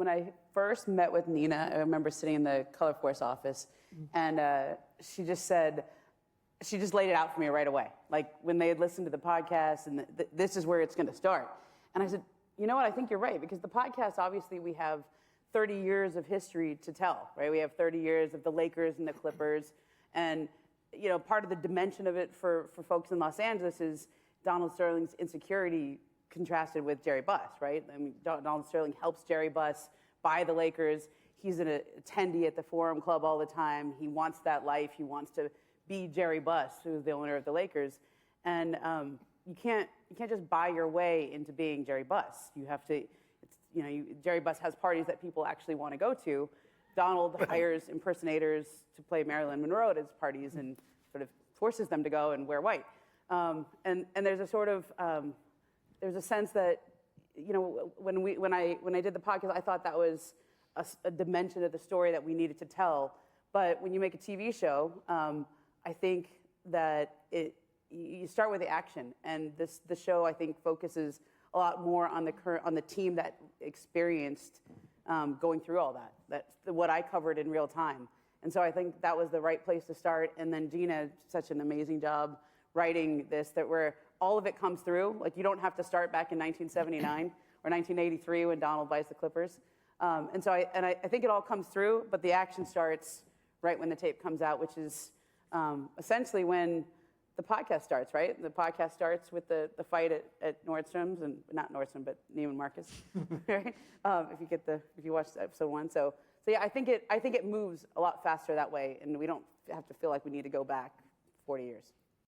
when I first met with Nina, I remember sitting in the Color Force office, and she just laid it out for me right away. Like when they had listened to the podcast, and this is where it's going to start. And I said, you know what? I think you're right, because the podcast, obviously, we have 30 years of history to tell, right? We have 30 years of the Lakers and the Clippers, and part of the dimension of it for folks in Los Angeles is Donald Sterling's insecurity contrasted with Jerry Buss, right? I mean, Donald Sterling helps Jerry Buss buy the Lakers. He's an attendee at the Forum Club all the time. He wants that life. He wants to be Jerry Buss, who's the owner of the Lakers. And you can't just buy your way into being Jerry Buss. You have to, Jerry Buss has parties that people actually want to go to. Donald hires impersonators to play Marilyn Monroe at his parties and sort of forces them to go and wear white. And there's a sort of there's a sense that when I did the podcast, I thought that was a dimension of the story that we needed to tell. But when you make a TV show, I think that you start with the action, and the show, I think, focuses a lot more on the team that experienced going through all that. That's what I covered in real time. And so I think that was the right place to start. And then Gina, such an amazing job writing this, that where all of it comes through. Like, you don't have to start back in 1979 or 1983 when Donald buys the Clippers. And so I think it all comes through, but the action starts right when the tape comes out, which is essentially when the podcast starts, right? The podcast starts with the fight at Nordstrom's, and not Nordstrom, but Neiman Marcus, right? If you watch episode 1. So yeah, I think it moves a lot faster that way, and we don't have to feel like we need to go back 40 years.